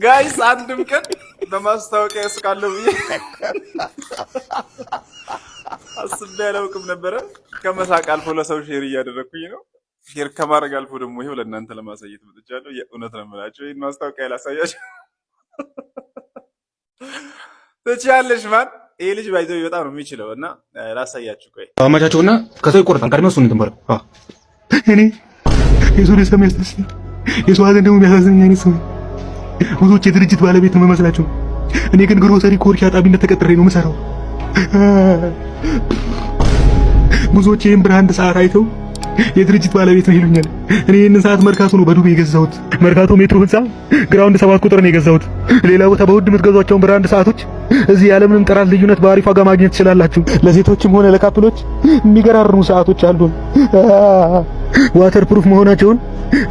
ጋይስ አንድም ቀን በማስታወቂያ ያስቃለው ብዬ አስቤ አላውቅም ነበረ። ከመሳቅ አልፎ ለሰው ሼር እያደረኩኝ ነው። ሼር ከማድረግ አልፎ ደግሞ ይሄው ለእናንተ ለማሳየት መጥቻለሁ። የእውነት ነው የምላቸው። ይህን ማስታወቂያ ላሳያቸው ትችያለሽ ማን ይሄ ልጅ ባይዘው በጣም ነው የሚችለው እና ላሳያችሁ። ቆይ አማቻቸውና ከሰው ይቆርጣል። ቀድሞ እሱን እንትን በለው። እኔ የሰው ደስታ የሚያስደስት የሰው ሀዘን ደግሞ የሚያሳዝነኝ አይነት ሰው ብዙዎች የድርጅት ባለቤት ነው የምመስላቸው። እኔ ግን ግሮሰሪ ኮርኪ አጣቢነት ተቀጥሬ ነው የምሰራው። ብዙዎች ይህን ብራንድ ሰዓት አይተው የድርጅት ባለቤት ነው ይሉኛል። እኔ ይህንን ሰዓት መርካቶ ነው በዱቤ የገዛሁት። መርካቶ ሜትሮ ህንፃ ግራውንድ 7 ቁጥር ነው የገዛሁት። ሌላ ቦታ በውድ የምትገዟቸውን ብራንድ ሰዓቶች እዚህ ያለምንም ጥራት ልዩነት በአሪፍ ዋጋ ማግኘት ትችላላችሁ። ለሴቶችም ሆነ ለካፕሎች የሚገራርሙ ሰዓቶች አሉ። ዋተር ፕሩፍ መሆናቸውን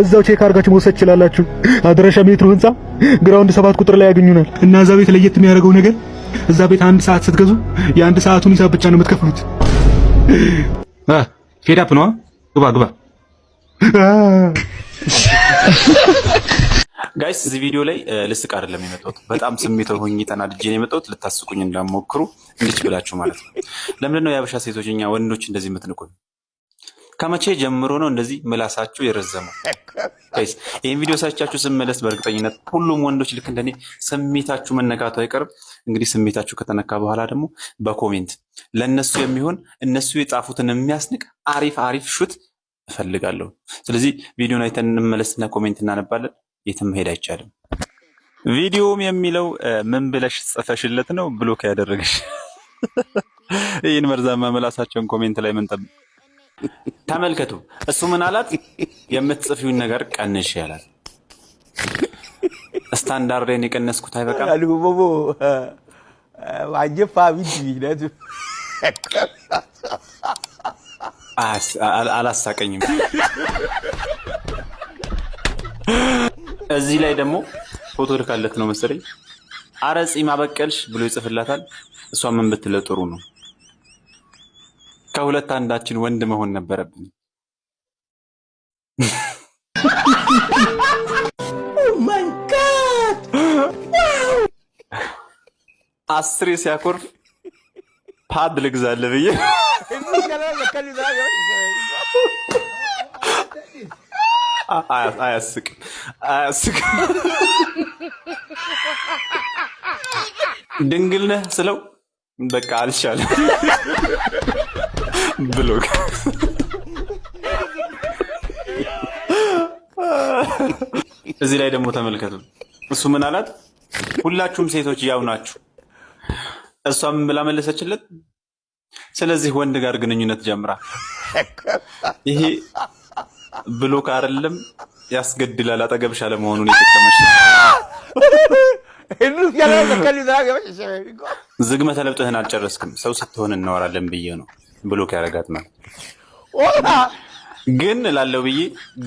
እዛው ቼክ አድርጋችሁ መውሰድ ትችላላችሁ። አድራሻ ሜትሮ ህንፃ ግራውንድ 7 ቁጥር ላይ ያገኙናል። እና እዛ ቤት ለየት የሚያደርገው ነገር እዛ ቤት አንድ ሰዓት ስትገዙ የአንድ ሰዓቱን ሂሳብ ብቻ ነው የምትከፍሉት። ፌድ አፕ ነው። ግባ ጋይስ እዚህ ቪዲዮ ላይ ልስቅ አይደለም የመጣሁት። በጣም ስሜታዊ ሆኜ ተናድጄ ነው የመጣሁት። ልታስቁኝ እንዳትሞክሩ እንድች ብላችሁ ማለት ነው። ለምንድን ነው የአበሻ ሴቶች እኛ ወንዶች እንደዚህ የምትንቁኝ? ከመቼ ጀምሮ ነው እንደዚህ ምላሳችሁ የረዘመው? ጋይስ ይሄን ቪዲዮ ሳይቻችሁ ስመለስ በእርግጠኝነት ሁሉም ወንዶች ልክ እንደኔ ስሜታችሁ መነካቱ አይቀርም። እንግዲህ ስሜታችሁ ከተነካ በኋላ ደግሞ በኮሜንት ለነሱ የሚሆን እነሱ የጻፉትን የሚያስንቅ አሪፍ ሹት እፈልጋለሁ። ስለዚህ ቪዲዮን አይተን እንመለስና ኮሜንት እናነባለን። የትም መሄድ አይቻልም። ቪዲዮም የሚለው ምን ብለሽ ጽፈሽለት ነው ብሎክ ያደረገሽ? ይህን መርዛማ ምላሳቸውን ኮሜንት ላይ ምን ተመልከቱ። እሱ ምን አላት? የምትጽፊውን ነገር ቀንሽ ያላት። ስታንዳርዴን የቀነስኩት አይበቃም? አልቦቦ ዋጀፋ ቢዲ አላሳቀኝም። እዚህ ላይ ደግሞ ፎቶ ልካለት ነው መሰለኝ። አረ ጺም አበቀልሽ ብሎ ይጽፍላታል። እሷ ምን ብትለው ጥሩ ነው? ከሁለት አንዳችን ወንድ መሆን ነበረብን። ኦ ማይ ጋድ! አስሬ ሲያኮርፍ ፓድ ልግዛለህ ብዬ አያስቅም። ድንግል ነህ ስለው በቃ አልቻለም ብሎ እዚህ ላይ ደግሞ ተመልከቱ። እሱ ምን አላት? ሁላችሁም ሴቶች ያው ናችሁ። እሷም ብላ መለሰችለት፣ ስለዚህ ወንድ ጋር ግንኙነት ጀምራ። ይሄ ብሎክ አይደለም ያስገድላል። አጠገብሽ አለመሆኑን የጠቀመሽ ዝግመተ ለብጥህን አልጨረስክም። ሰው ስትሆን እናወራለን ብዬ ነው ብሎክ ያደረጋት ማለት ግን ላለው ብዬ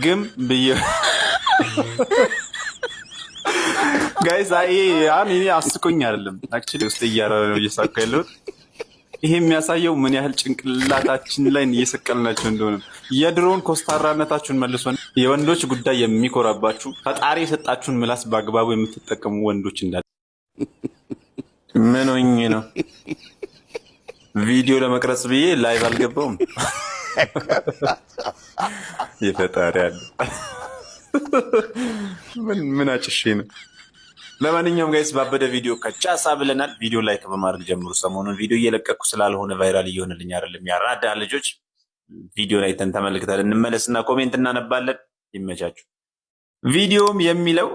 ግም ብዬ ጋይስ እኔ አስቆኝ አይደለም አክቹሊ ውስጥ እያረረ ነው እየሳቀ ያለሁት። ይሄ የሚያሳየው ምን ያህል ጭንቅላታችን ላይ እየሰቀልናቸው እንደሆነ የድሮውን ኮስታራነታችሁን መልሶ የወንዶች ጉዳይ የሚኮራባችሁ ፈጣሪ የሰጣችሁን ምላስ በአግባቡ የምትጠቀሙ ወንዶች እንዳለ ምን ሆኜ ነው ቪዲዮ ለመቅረጽ ብዬ ላይቭ አልገባውም። የፈጣሪ ያለ ምን አጭሼ ነው። ለማንኛውም ጋይስ ባበደ ቪዲዮ ከቻሳ ብለናል። ቪዲዮ ላይክ በማድረግ ጀምሩ። ሰሞኑን ቪዲዮ እየለቀኩ ስላልሆነ ቫይራል እየሆነልኝ አይደለም። ያራዳ ልጆች ቪዲዮ ላይ ተመልክተን እንመለስና ኮሜንት እናነባለን። ይመቻችሁ። ቪዲዮም የሚለው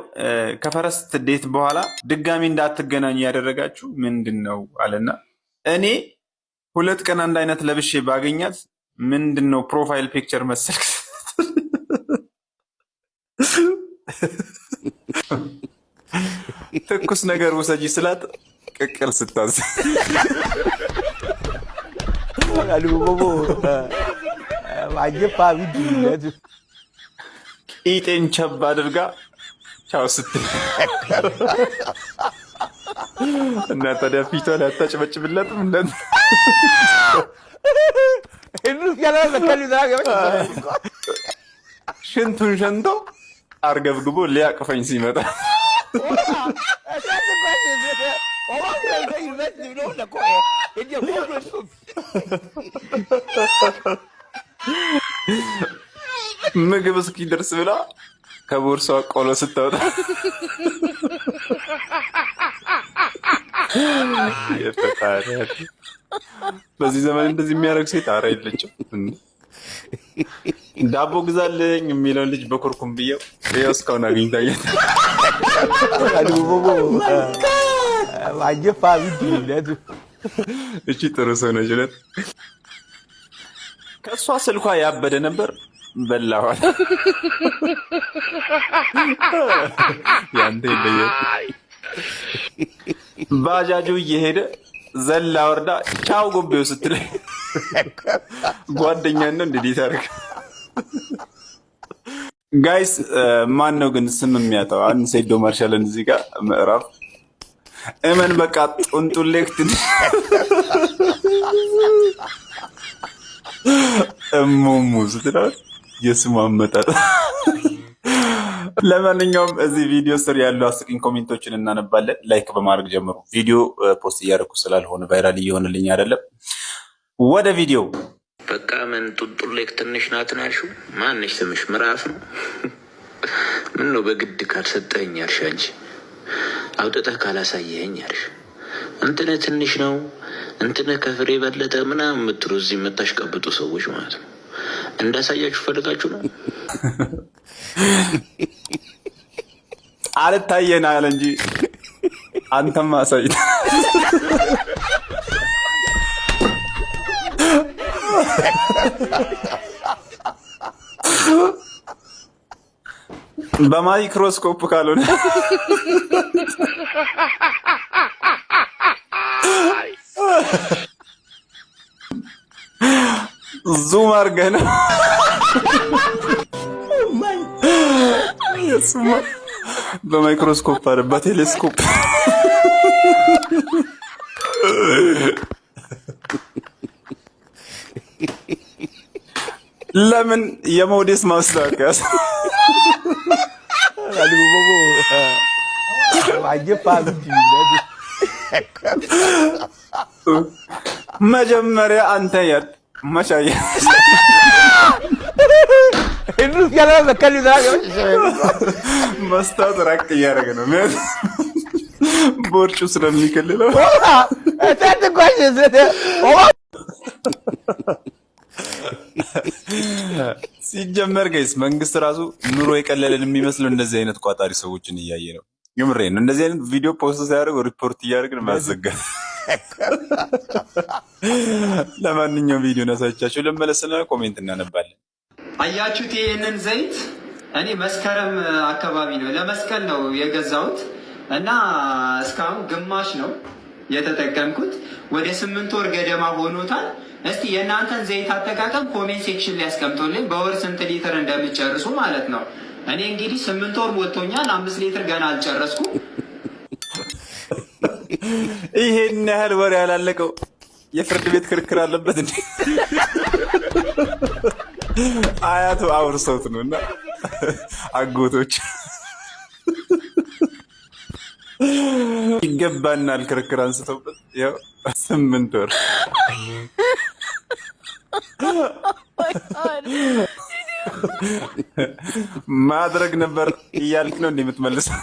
ከፈረስት ዴት በኋላ ድጋሚ እንዳትገናኙ ያደረጋችሁ ምንድነው አለና እኔ 2 ቀን አንድ አይነት ለብሼ ባገኛት ምንድነው ፕሮፋይል ፒክቸር መሰልክ ትኩስ ነገር ውሰጂ ስላት ቅቅል ስታዝ አልቦቦ ዋጀፋ ቢዲ ኢጤን ቸብ አድርጋ ቻው ስትል እና ታዲያ ፊቷ ላይ አታጭበጭብላትም? ሽንቱን ሸንቶ አርገብግቦ ሊያቅፈኝ ሲመጣ ምግብ እስኪደርስ ብላ ከቦርሷ ቆሎ ስታወጣ በዚህ ዘመን እንደዚህ የሚያደርግ ሴት ኧረ የለችም። ዳቦ ግዛልኝ የሚለውን ልጅ በኮርኩም ብዬው ይኸው እስካሁን አግኝታየት። እቺ ጥሩ ሰው ነች። ከእሷ ስልኳ ያበደ ነበር በላዋል። ያንተ ይለያል። ባጃጁ እየሄደ ዘላ ወርዳ ቻው ጎቤው ስትለኝ ጓደኛን ነው እንዴት ታርክ ጋይስ። ማን ነው ግን ስም የሚያጣው? አንድ ሴዶ ማርሻልን እዚህ ጋር ምዕራፍ እመን በቃ ጡንጡሌክት እሙሙ ስትለው የስሙ አመጣጥ። ለማንኛውም እዚህ ቪዲዮ ስር ያሉ አስቂኝ ኮሜንቶችን እናነባለን። ላይክ በማድረግ ጀምሩ። ቪዲዮ ፖስት እያደረኩ ስላልሆነ ቫይራል እየሆነልኝ አይደለም። ወደ ቪዲዮ በቃ ምን ጡንጡሌክ ትንሽ ናትን ያልሽው? ማንሽ ስምሽ ምዕራፍ ነው? ምን ነው በግድ ካልሰጠኝ ያልሽ አንቺ አውጥተህ ካላሳየኸኝ ያልሽ እንትነ ትንሽ ነው እንትነ ከፍሬ በለጠ ምናምን የምትሉ እዚህ የምታሽቀብጡ ሰዎች ማለት ነው። እንዳሳያችሁ ፈልጋችሁ ነው። አልታየን አለ እንጂ አንተም አሳይት። በማይክሮስኮፕ ካልሆነ ዙም አድርገህ ነው። በማይክሮስኮፕ አይደል በቴሌስኮፕ። ለምን የሞዴስ ማስታወቂያ መጀመሪያ አንተ ያድ ማሻያ መስታወት ራቅ እያደረገ ነው ቦርጩ ስለሚከልለው። ሲጀመር ጋይስ መንግስት ራሱ ኑሮ የቀለለን የሚመስለው እንደዚህ አይነት ቋጣሪ ሰዎችን እያየ ነው። የምሬ ነው። እንደዚህ አይነት ቪዲዮ ፖስት ሲያደርግ ሪፖርት እያደረግን ማዘጋት። ለማንኛውም ቪዲዮ ናሳቻቸው ለመለስና ኮሜንት እናነባለን። አያችሁት? ይህንን ዘይት እኔ መስከረም አካባቢ ነው ለመስቀል ነው የገዛሁት እና እስካሁን ግማሽ ነው የተጠቀምኩት። ወደ 8 ወር ገደማ ሆኖታል። እስቲ የእናንተን ዘይት አጠቃቀም ኮሜንት ሴክሽን ላይ ያስቀምጡልኝ፣ በወር ስንት ሊትር እንደምትጨርሱ ማለት ነው። እኔ እንግዲህ 8 ወር ሞልቶኛል፣ 5 ሊትር ገና አልጨረስኩም። ይሄን ያህል ወር ያላለቀው የፍርድ ቤት ክርክር አለበት እንዴ? አያቱ አውርሰውት ነው እና አጎቶች ይገባናል ክርክር አንስተውበት ያው 8 ወር ማድረግ ነበር እያልክ ነው እንደምትመልሰው።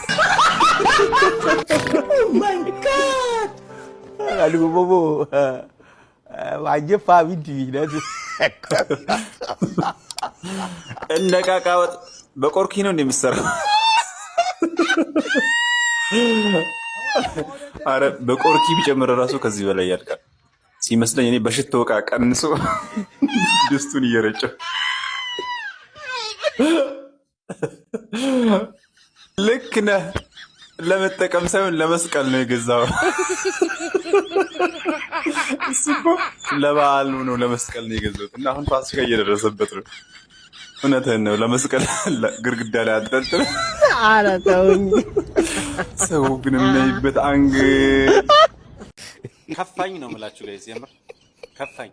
እንደ ዕቃ ወጥ በቆርኪ ነው እንደምትሰራው። አረ በቆርኪ ቢጨምር ራሱ ከዚህ በላይ ያልቃል ሲመስለኝ። እኔ በሽቶ ዕቃ ቀንሶ ድስቱን እየረጨው ልክ ነህ። ለመጠቀም ሳይሆን ለመስቀል ነው የገዛው። እሱ እኮ ለበዓሉ ነው ለመስቀል ነው የገዛሁት እና አሁን ፋሲካ እየደረሰበት ነው። እውነትህን ነው። ለመስቀል ግርግዳ ላይ አንጠልጥል። ኧረ ተውኝ። ሰው ግን የሚያይበት አንግል ከፋኝ ነው የምላችሁ ጋይስ። የምር ከፋኝ።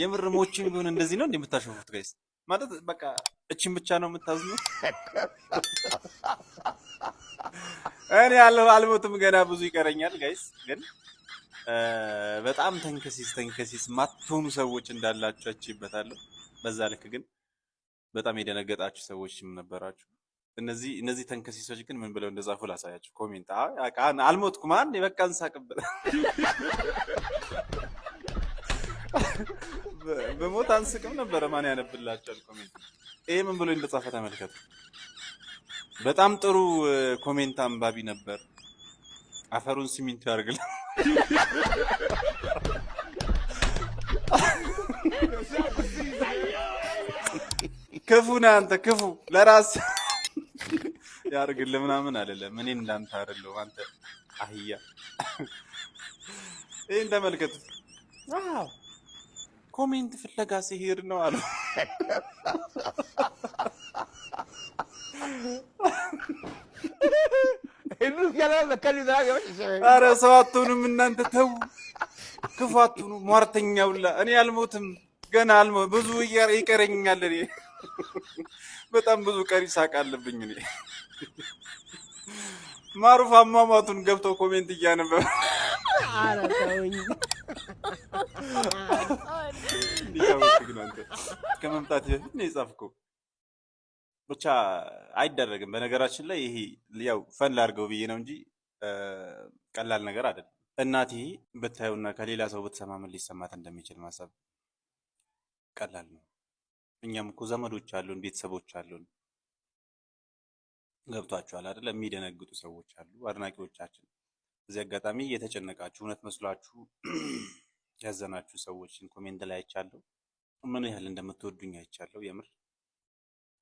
የምር ሞችን ቢሆን እንደዚህ ነው እንደምታሸፉት ጋይስ። ማለት በቃ እቺን ብቻ ነው የምታዝነው? እኔ አልሞትም፣ ገና ብዙ ይቀረኛል ጋይስ። ግን በጣም ተንከሲስ ማትሆኑ ሰዎች እንዳላችሁ አይቼበታለሁ። በዛ ልክ ግን በጣም የደነገጣችሁ ሰዎችም ነበራችሁ። እነዚህ ተንከሲሶች ግን ምን ብለው እንደጻፉ ላሳያችሁ። ኮሜንት አልሞትኩም፣ አንዴ በቃ እንሳቅበት። በሞት አንስቅም ነበረ። ማን ያነብላችኋል ኮሜንት? ይሄ ምን ብሎ እንደጻፈ ተመልከቱ። በጣም ጥሩ ኮሜንት አንባቢ ነበር። አፈሩን ሲሚንቶ ያርግል። ክፉ ነህ አንተ፣ ክፉ ለራስ ያርግል ምናምን አይደለም። እኔ እንዳንተ አይደለሁም አንተ አህያ። ይሄን ተመልከቱ። ዋው ኮሜንት ፍለጋ ሲሄድ ነው አሉ። ኧረ ሰው አትሆኑም እናንተ ተው፣ ክፉ አትሆኑ። ሟርተኛ ሁላ እኔ አልሞትም ገና ብዙ ይቀረኛል። እኔ በጣም ብዙ ቀሪ ሳቅ አለብኝ። እኔ ማሩፍ አሟሟቱን ገብቶ ኮሜንት እያነበበ ከመምጣት በፊት ነው የጻፍከው። ብቻ አይደረግም። በነገራችን ላይ ይሄ ያው ፈን ላድርገው ብዬ ነው እንጂ ቀላል ነገር አይደለም። እናቴ ብታየውና ከሌላ ሰው ብትሰማ ምን ሊሰማት እንደሚችል ማሰብ ቀላል ነው። እኛም እኮ ዘመዶች አሉን፣ ቤተሰቦች አሉን። ገብቷችኋል አይደል? የሚደነግጡ ሰዎች አሉ፣ አድናቂዎቻችን። እዚህ አጋጣሚ እየተጨነቃችሁ እውነት መስሏችሁ ያዘናችሁ ሰዎችን ኮሜንት ላይ አይቻለሁ። ምን ያህል እንደምትወዱኝ አይቻለሁ የምር።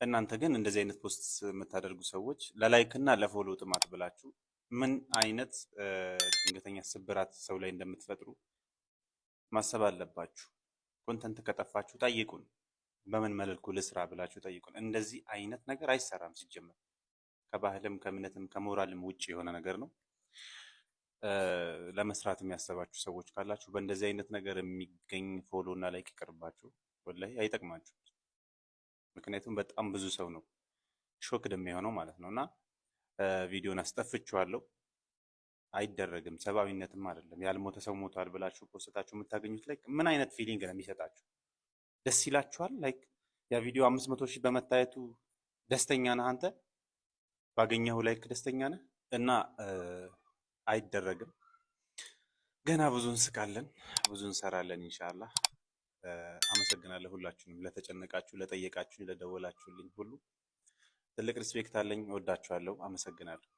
እናንተ ግን እንደዚህ አይነት ፖስት የምታደርጉ ሰዎች ለላይክ እና ለፎሎ ጥማት ብላችሁ ምን አይነት ድንገተኛ ስብራት ሰው ላይ እንደምትፈጥሩ ማሰብ አለባችሁ። ኮንተንት ከጠፋችሁ ጠይቁን፣ በምን መልኩ ልስራ ብላችሁ ጠይቁን። እንደዚህ አይነት ነገር አይሰራም ሲጀመር። ከባህልም ከእምነትም ከሞራልም ውጭ የሆነ ነገር ነው። ለመስራት የሚያሰባችሁ ሰዎች ካላችሁ በእንደዚህ አይነት ነገር የሚገኝ ፎሎ እና ላይክ ይቅርባችሁ። ወላሂ አይጠቅማችሁ። ምክንያቱም በጣም ብዙ ሰው ነው ሾክድ የሚሆነው ማለት ነው። እና ቪዲዮን አስጠፍቼዋለሁ። አይደረግም። ሰብአዊነትም አይደለም። ያልሞተ ሰው ሞቷል ብላችሁ ፖስታችሁ የምታገኙት ላይክ ምን አይነት ፊሊንግ ነው የሚሰጣችሁ? ደስ ይላችኋል? ላይክ ያ ቪዲዮ 500 ሺህ በመታየቱ ደስተኛ ነህ አንተ? ባገኘው ላይክ ደስተኛ ነህ? እና አይደረግም። ገና ብዙ እንስቃለን፣ ብዙ እንሰራለን ኢንሻአላህ። አመሰግናለሁ ሁላችሁንም፣ ለተጨነቃችሁ፣ ለጠየቃችሁ፣ ለደወላችሁልኝ ሁሉ ትልቅ ሪስፔክት አለኝ። እወዳችኋለሁ። አመሰግናለሁ።